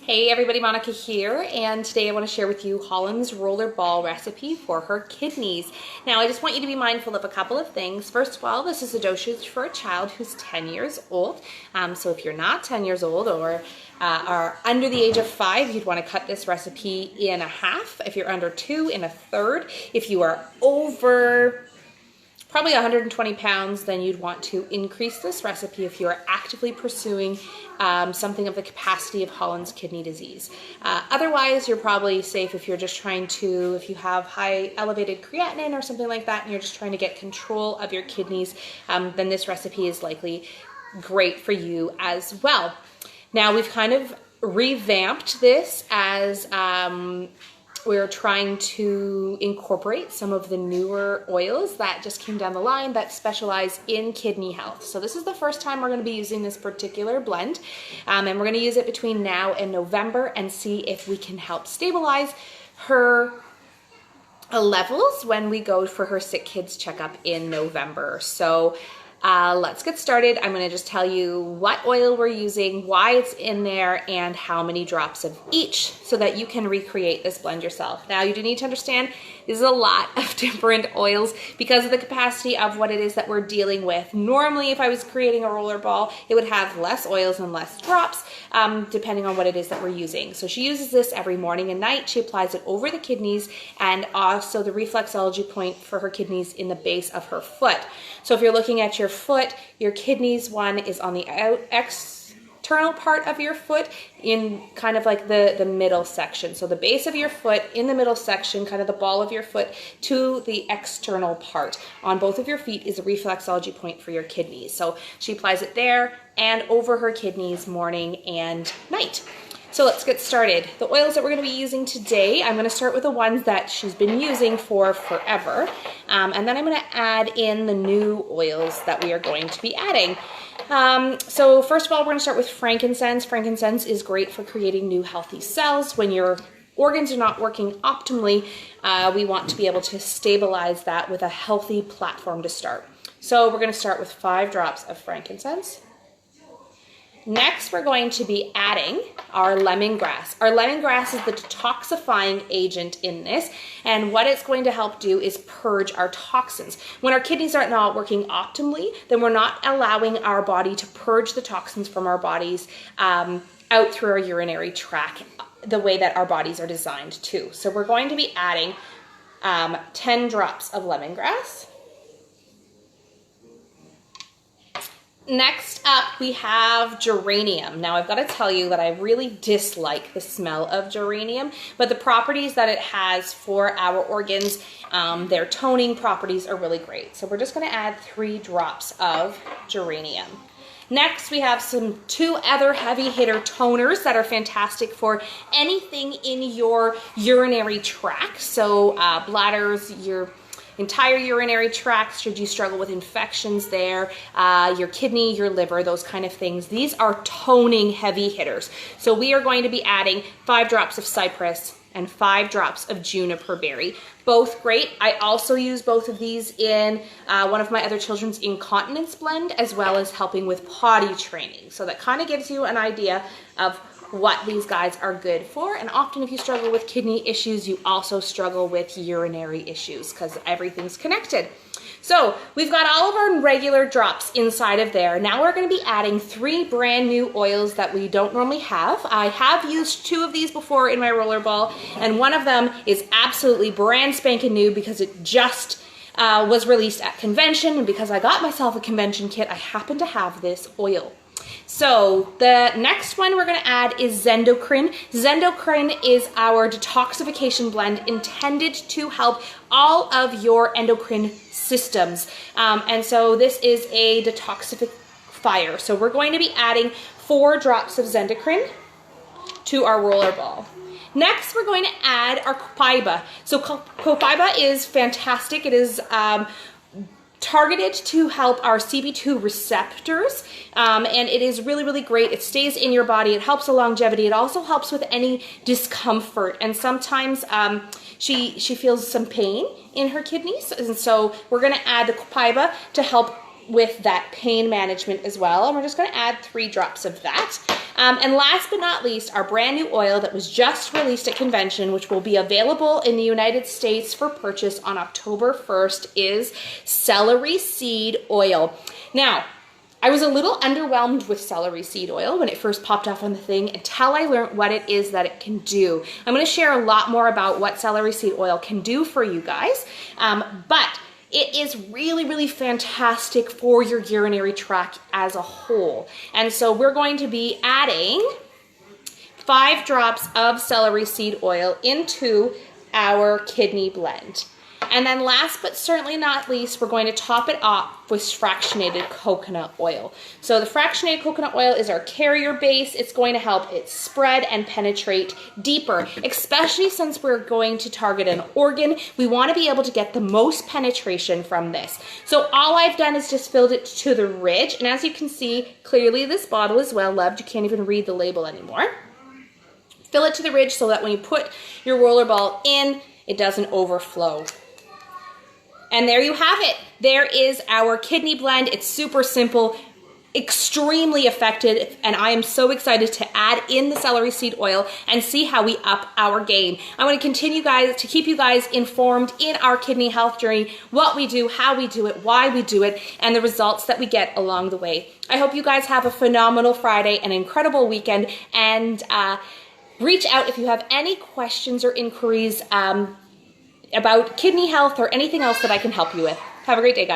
Hey everybody, Monica here, and today I want to share with you Holland's roller ball recipe for her kidneys. Now I just want you to be mindful of a couple of things. First of all, this is a dosage for a child who's 10 years old. So if you're not 10 years old or are under the age of 5, you'd want to cut this recipe in a half. If you're under 2, in a third. If you are over probably 120 pounds, then you'd want to increase this recipe if you are actively pursuing something of the capacity of Holland's kidney disease. Otherwise, you're probably safe if you're just trying to, if you have high elevated creatinine or something like that, and you're just trying to get control of your kidneys, then this recipe is likely great for you as well. Now, we've kind of revamped this as we're trying to incorporate some of the newer oils that just came down the line that specialize in kidney health. So this is the first time we're going to be using this particular blend, and we're going to use it between now and November and see if we can help stabilize her levels when we go for her sick kids checkup in November. So let's get started. I'm going to just tell you what oil we're using, why it's in there, and how many drops of each so that you can recreate this blend yourself. Now, you do need to understand this is a lot of different oils because of the capacity of what it is that we're dealing with. Normally, if I was creating a roller ball, it would have less oils and less drops, depending on what it is that we're using. So she uses this every morning and night. She applies it over the kidneys and also the reflexology point for her kidneys in the base of her foot. So if you're looking at your foot, your kidneys one is on the external part of your foot in kind of like the middle section. So the base of your foot in the middle section, kind of the ball of your foot to the external part on both of your feet is a reflexology point for your kidneys. So she applies it there and over her kidneys morning and night. So let's get started. The oils that we're going to be using today, I'm going to start with the ones that she's been using for forever. And then I'm going to add in the new oils that we are going to be adding. So first of all, we're going to start with frankincense. Frankincense is great for creating new healthy cells. When your organs are not working optimally, we want to be able to stabilize that with a healthy platform to start. So we're going to start with 5 drops of frankincense. Next, we're going to be adding our lemongrass. Our lemongrass is the detoxifying agent in this, and what it's going to help do is purge our toxins. When our kidneys are not working optimally, then we're not allowing our body to purge the toxins from our bodies out through our urinary tract the way that our bodies are designed to. So we're going to be adding 10 drops of lemongrass. Next up, we have geranium. Now, I've got to tell you that I really dislike the smell of geranium, but the properties that it has for our organs, their toning properties are really great. So we're just going to add 3 drops of geranium. Next, we have 2 other heavy hitter toners that are fantastic for anything in your urinary tract. So bladders, your entire urinary tract, should you struggle with infections there, your kidney, your liver, those kind of things. These are toning heavy hitters. So we are going to be adding 5 drops of cypress and 5 drops of juniper berry. Both great. I also use both of these in one of my other children's incontinence blend, as well as helping with potty training. So that kind of gives you an idea of what these guys are good for. And often if you struggle with kidney issues, you also struggle with urinary issues because everything's connected. So we've got all of our regular drops inside of there. Now we're going to be adding 3 brand new oils that we don't normally have. I have used 2 of these before in my roller ball, and one of them is absolutely brand spanking new because it just was released at convention, and because I got myself a convention kit, I happen to have this oil. So the next one we're going to add is Zendocrine. Zendocrine is our detoxification blend intended to help all of your endocrine systems. And so this is a detoxifier. So we're going to be adding 4 drops of Zendocrine to our roller ball. Next, we're going to add our copaiba. So copaiba is fantastic. It is targeted to help our CB2 receptors, and it is really, really great. It stays in your body. It helps the longevity. It also helps with any discomfort, and sometimes she feels some pain in her kidneys, and so we're going to add the copaiba to help with that pain management as well, and we're just going to add 3 drops of that. And last but not least, our brand new oil that was just released at convention, which will be available in the United States for purchase on October 1st, is celery seed oil. Now, I was a little underwhelmed with celery seed oil when it first popped off on the thing until I learned what it is that it can do. I'm going to share a lot more about what celery seed oil can do for you guys, but it is really, really fantastic for your urinary tract as a whole. And so we're going to be adding 5 drops of celery seed oil into our kidney blend. And then last but certainly not least, we're going to top it off with fractionated coconut oil. So the fractionated coconut oil is our carrier base. It's going to help it spread and penetrate deeper, especially since we're going to target an organ. We want to be able to get the most penetration from this. So all I've done is just filled it to the ridge. And as you can see, clearly this bottle is well loved. You can't even read the label anymore. Fill it to the ridge so that when you put your roller ball in, it doesn't overflow. And there you have it. There is our kidney blend. It's super simple, extremely effective, and I am so excited to add in the celery seed oil and see how we up our game. I want to continue to keep you guys informed in our kidney health journey, what we do, how we do it, why we do it, and the results that we get along the way. I hope you guys have a phenomenal Friday, an incredible weekend, and reach out if you have any questions or inquiries about kidney health or anything else that I can help you with. Have a great day, guys.